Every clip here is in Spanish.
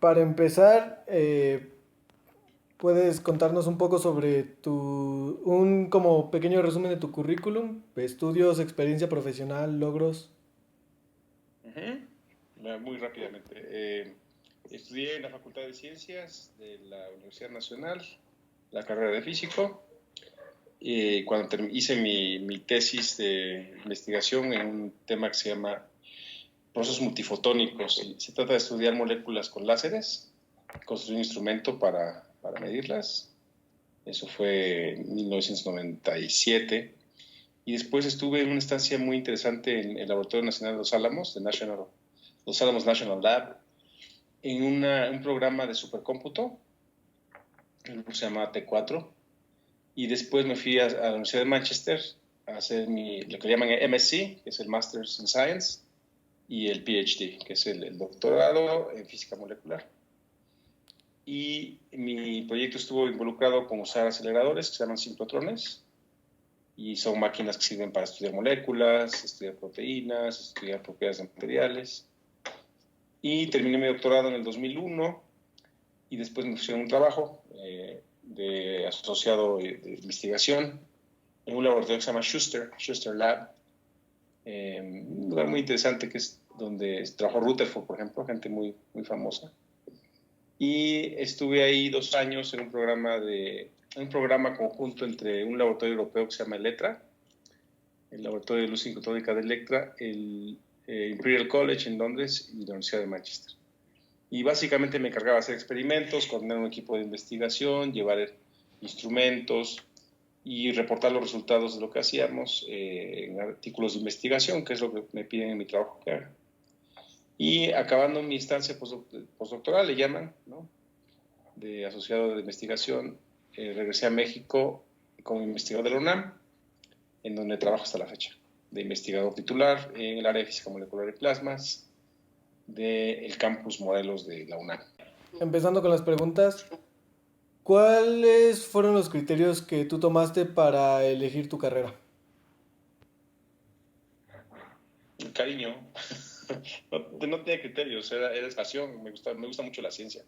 Para empezar, ¿puedes contarnos un poco sobre un como pequeño resumen de tu currículum? Estudios, experiencia profesional, logros. Ujú. Muy rápidamente. Estudié en la Facultad de Ciencias de la Universidad Nacional, la carrera de físico. Y cuando hice mi tesis de investigación en un tema que se llama procesos multifotónicos, y se trata de estudiar moléculas con láseres, construir un instrumento para medirlas. Eso fue en 1997. Y después estuve en una estancia muy interesante en el Laboratorio Nacional de Los Álamos, Los Álamos National Lab, en un programa de supercómputo, el grupo se llama T4, y después me fui a la Universidad de Manchester a hacer lo que llaman MSc, que es el Masters in Science, y el PhD, que es el doctorado en física molecular. Y mi proyecto estuvo involucrado con usar aceleradores que se llaman simplotrones, y son máquinas que sirven para estudiar moléculas, estudiar proteínas, estudiar propiedades de materiales. Y terminé mi doctorado en el 2001 y después me pusieron un trabajo de asociado de investigación en un laboratorio que se llama Schuster Lab, un lugar muy interesante que es donde trabajó Rutherford, por ejemplo, gente muy famosa. Y estuve ahí 2 años en un programa conjunto entre un laboratorio europeo que se llama Electra, el laboratorio de luz sincrotónica de Electra, el Imperial College en Londres y la Universidad de Manchester. Y básicamente me encargaba de hacer experimentos, coordinar un equipo de investigación, llevar instrumentos y reportar los resultados de lo que hacíamos en artículos de investigación, que es lo que me piden en mi trabajo que haga. Y acabando mi estancia postdoctoral, le llaman, ¿no?, de asociado de investigación, regresé a México como investigador de la UNAM, en donde trabajo hasta la fecha, de investigador titular en el área de física molecular y plasmas del campus Morelos de la UNAM. Empezando con las preguntas, ¿cuáles fueron los criterios que tú tomaste para elegir tu carrera? Cariño, no tenía criterios, era pasión, me gusta mucho la ciencia.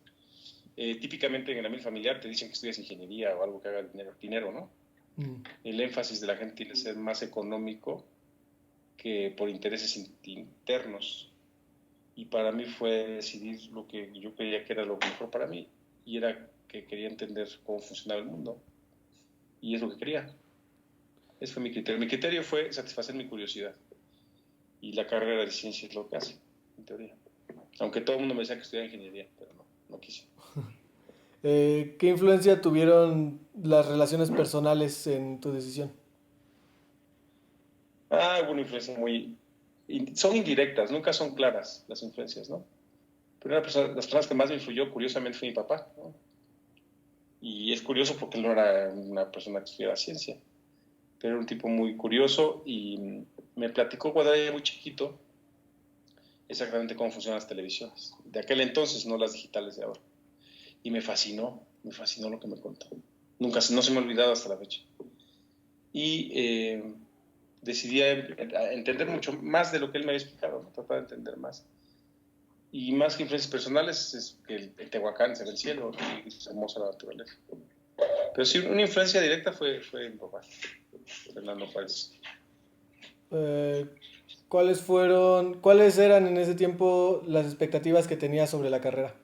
Típicamente en el ambiente familiar te dicen que estudias ingeniería o algo que haga dinero, ¿no? Mm. El énfasis de la gente tiene que ser más económico que por intereses internos. Y para mí fue decidir lo que yo creía que era lo mejor para mí, y era que quería entender cómo funcionaba el mundo, y es lo que quería. Ese fue mi criterio. Mi criterio fue satisfacer mi curiosidad, y la carrera de ciencia es lo que hace, en teoría. Aunque todo el mundo me decía que estudiaba ingeniería, pero no quise. ¿Qué influencia tuvieron las relaciones personales en tu decisión? Hubo una influencia son indirectas, nunca son claras las influencias, ¿no? Pero las personas que más me influyó, curiosamente, fue mi papá, ¿no? Y es curioso porque él no era una persona que estudiaba ciencia, pero era un tipo muy curioso y me platicó cuando era muy chiquito exactamente cómo funcionan las televisiones. De aquel entonces, no las digitales de ahora. Y me fascinó lo que me contó. No se me ha olvidado hasta la fecha. Y decidí a entender mucho más de lo que él me había explicado, ¿no? Tratar de entender más. Y más que influencias personales, es que el Tehuacán se ve el cielo y es hermosa la naturaleza. Pero sí, una influencia directa fue mi papá, Fernando Juárez. Eh, cuáles eran en ese tiempo las expectativas que tenías sobre la carrera?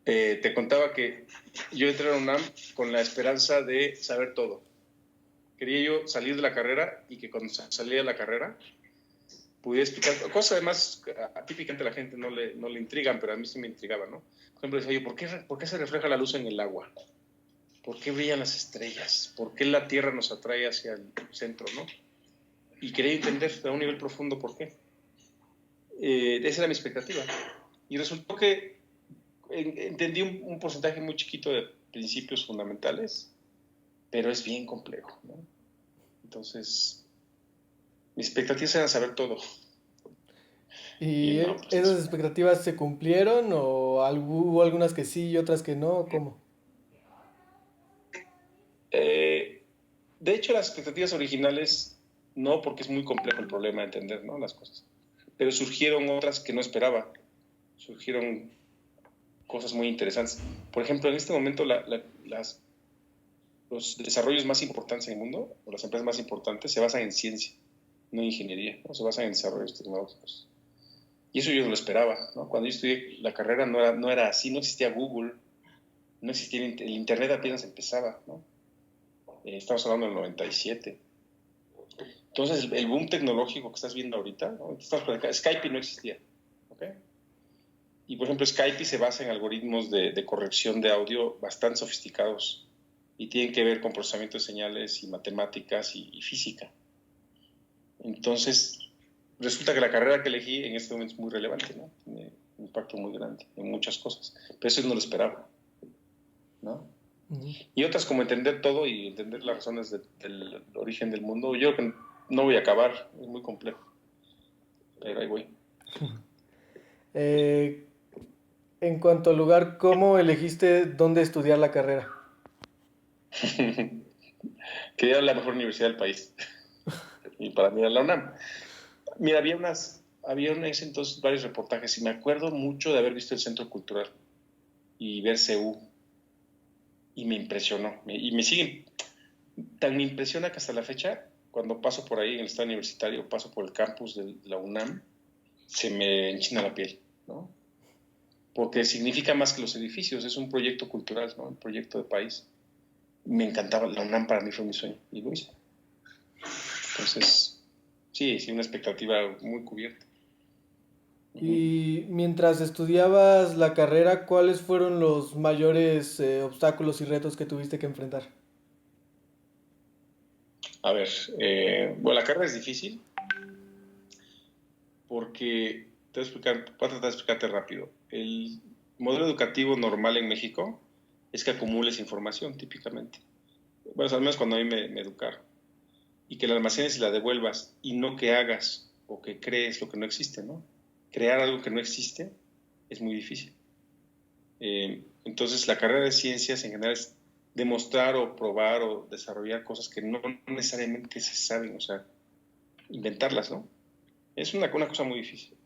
Te contaba que yo entré a la UNAM con la esperanza de saber todo. Quería yo salir de la carrera y que cuando salía de la carrera pudiera explicar cosas. Además, típicamente a la gente no le intrigan, pero a mí sí me intrigaban, ¿no? Por ejemplo, decía yo, ¿por qué se refleja la luz en el agua? ¿Por qué brillan las estrellas? ¿Por qué la Tierra nos atrae hacia el centro, no? Y quería entender a un nivel profundo por qué. Esa era mi expectativa. Y resultó que entendí un porcentaje muy chiquito de principios fundamentales, pero es bien complejo, ¿no? Entonces, mis expectativas eran saber todo. Y ¿Y no, pues esas eso. expectativas se cumplieron o hubo algunas que sí y otras que no? ¿Cómo? Eh, de hecho, las expectativas originales no, porque es muy complejo el problema de entender, ¿no?, las cosas. Pero surgieron otras que no esperaba. surgieron cosas muy interesantes. Por ejemplo, en este momento los desarrollos más importantes en el mundo, o las empresas más importantes, se basan en ciencia, no en ingeniería, ¿no? Se basan en desarrollos tecnológicos. Y eso yo no lo esperaba, ¿no? Cuando yo estudié la carrera no era así, no existía Google, no existía el Internet, apenas empezaba, ¿no? Estamos hablando del 97. Entonces, el boom tecnológico que estás viendo ahorita, ¿no? Skype no existía, ¿ok? Y, por ejemplo, Skype se basa en algoritmos de corrección de audio bastante sofisticados y tienen que ver con procesamiento de señales y matemáticas y física. Entonces, resulta que la carrera que elegí en este momento es muy relevante, ¿no? Tiene un impacto muy grande en muchas cosas. Pero eso no lo esperaba, ¿no? Uh-huh. Y otras como entender todo y entender las razones del origen del mundo. Yo creo que no voy a acabar, es muy complejo. Pero ahí voy. En cuanto al lugar, ¿cómo elegiste dónde estudiar la carrera? Quería ir a la mejor universidad del país. Y para mí era la UNAM. Mira, había en ese entonces varios reportajes y me acuerdo mucho de haber visto el Centro Cultural y ver CU. Y me impresionó. Y me sigue. Tan me impresiona que hasta la fecha, cuando paso por ahí en el estado universitario, paso por el campus de la UNAM, se me enchina la piel, ¿no? Porque significa más que los edificios, es un proyecto cultural, ¿no? Un proyecto de país. Me encantaba, la UNAM para mí fue mi sueño y lo hice. Entonces, sí, una expectativa muy cubierta. Y mientras estudiabas la carrera, ¿cuáles fueron los mayores obstáculos y retos que tuviste que enfrentar? A ver, bueno, la carrera es difícil porque voy a tratar de explicarte rápido. El modelo educativo normal en México es que acumules información, típicamente. Bueno, al menos cuando a mí me educaron. Y que la almacenes y la devuelvas, y no que hagas o que crees lo que no existe, ¿no? Crear algo que no existe es muy difícil. Entonces, la carrera de ciencias en general es demostrar o probar o desarrollar cosas que no necesariamente se saben, o sea, inventarlas, ¿no? Es una cosa muy difícil.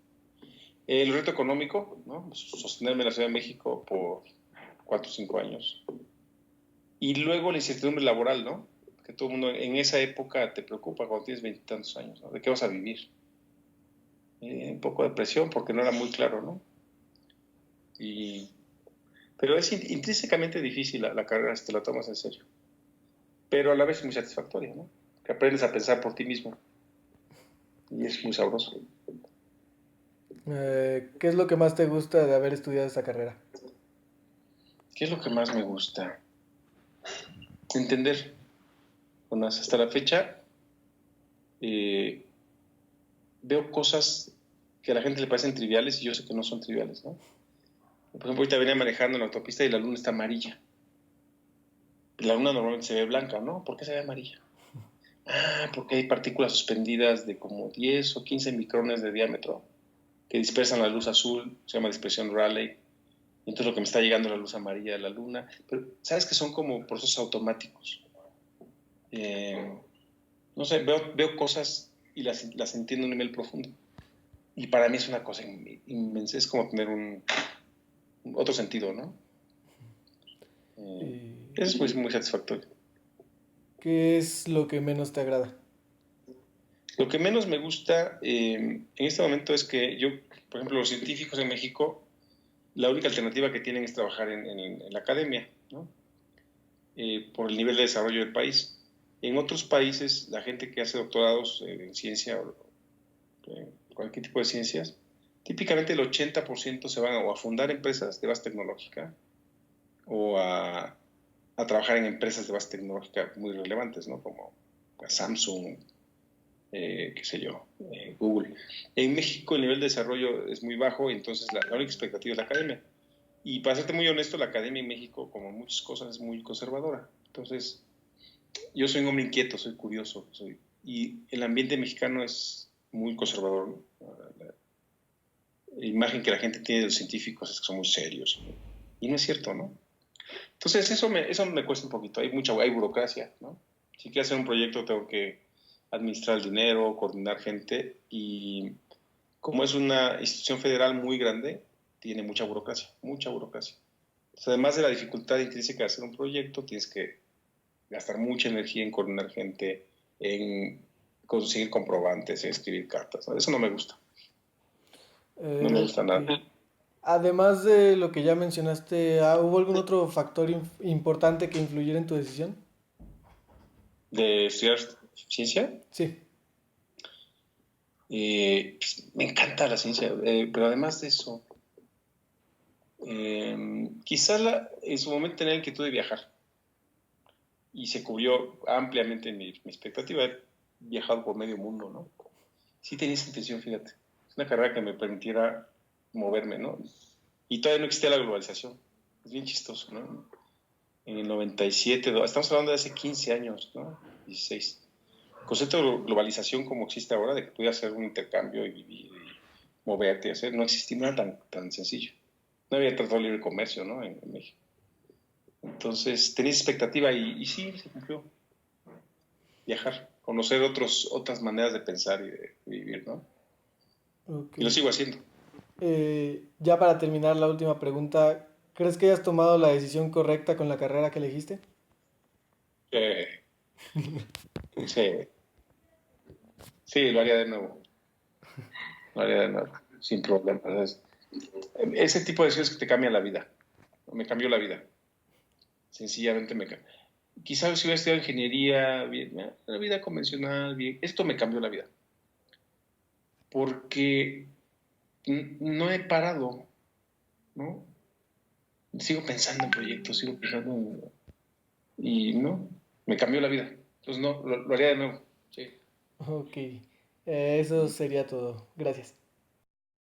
El reto económico, ¿no? Sostenerme en la Ciudad de México por 4 o 5 años. Y luego la incertidumbre laboral, ¿no? Que todo el mundo en esa época te preocupa cuando tienes 20 y tantos años, ¿no? ¿De qué vas a vivir? Un poco de presión porque no era muy claro, ¿no? Pero es intrínsecamente difícil la carrera si te la tomas en serio. Pero a la vez es muy satisfactoria, ¿no? Que aprendes a pensar por ti mismo. Y es muy sabroso. ¿Qué es lo que más te gusta de haber estudiado esta carrera? ¿Qué es lo que más me gusta? Entender. Bueno, hasta la fecha veo cosas que a la gente le parecen triviales y yo sé que no son triviales, ¿no? Por ejemplo, ahorita venía manejando en la autopista y la luna está amarilla. La luna normalmente se ve blanca, ¿no? ¿Por qué se ve amarilla? Ah, porque hay partículas suspendidas de como 10 o 15 micrones de diámetro que dispersan la luz azul, se llama dispersión Rayleigh. Y entonces lo que me está llegando es la luz amarilla de la luna. Pero, ¿sabes que son como procesos automáticos? No sé, veo cosas y las entiendo a un nivel profundo. Y para mí es una cosa inmensa, es como tener otro sentido, ¿no? Eso es muy satisfactorio. ¿Qué es lo que menos te agrada? Lo que menos me gusta en este momento es que yo, por ejemplo, los científicos en México, la única alternativa que tienen es trabajar en la academia, ¿no? Por el nivel de desarrollo del país. En otros países, la gente que hace doctorados en ciencia o cualquier tipo de ciencias, típicamente el 80% se van a fundar empresas de base tecnológica o a trabajar en empresas de base tecnológica muy relevantes, ¿no? Como Samsung, qué sé yo, Google. En México el nivel de desarrollo es muy bajo, entonces la única expectativa es la academia. Y para serte muy honesto, la academia en México, como muchas cosas, es muy conservadora. Entonces, yo soy un hombre inquieto, soy curioso, y el ambiente mexicano es muy conservador, ¿no? La imagen que la gente tiene de los científicos es que son muy serios, y no es cierto, ¿no? Entonces, eso me cuesta un poquito, hay burocracia, ¿no? Si quiero hacer un proyecto tengo que administrar el dinero, coordinar gente, y como es una institución federal muy grande, tiene mucha burocracia, mucha burocracia. Entonces, además de la dificultad intrínseca de hacer un proyecto, tienes que gastar mucha energía en coordinar gente, en conseguir comprobantes, en escribir cartas, ¿no? Eso no me gusta, no me gusta Ok. nada. Además de lo que ya mencionaste, ¿hubo algún otro factor importante que influyera en tu decisión? De estudiar ciencia, Sí. pues, me encanta la ciencia, pero además de eso, quizá en su momento tenía la inquietud de viajar y se cubrió ampliamente mi expectativa. He viajado por medio mundo, ¿no? Sí tenía esa intención, fíjate. Es una carrera que me permitiera moverme, ¿no? Y todavía no existía la globalización. Es bien chistoso, ¿no? En el 97, estamos hablando de hace 15 años, ¿no? 16. El concepto de globalización como existe ahora, de que puedas hacer un intercambio y vivir y moverte, hacer, no existía, no era tan sencillo. No había tratado de libre comercio, ¿no? En México. Entonces, tenía expectativa y sí, se cumplió. Viajar, conocer otras maneras de pensar y de vivir, ¿no? Ok. Y lo sigo haciendo. Ya para terminar la última pregunta, ¿crees que hayas tomado la decisión correcta con la carrera que elegiste? Eh, sí, sí, lo haría de nuevo. Lo haría de nuevo, sin problemas. Ese tipo de decisiones que te cambian la vida. Me cambió la vida. Sencillamente me cambió. Quizás si hubiera estudiado ingeniería, bien, la vida convencional, bien. Esto me cambió la vida. Porque no he parado, ¿no? Sigo pensando en proyectos, sigo pensando en... Y no, me cambió la vida. Entonces no, lo haría de nuevo. Sí. Ok. Eso sería todo. Gracias.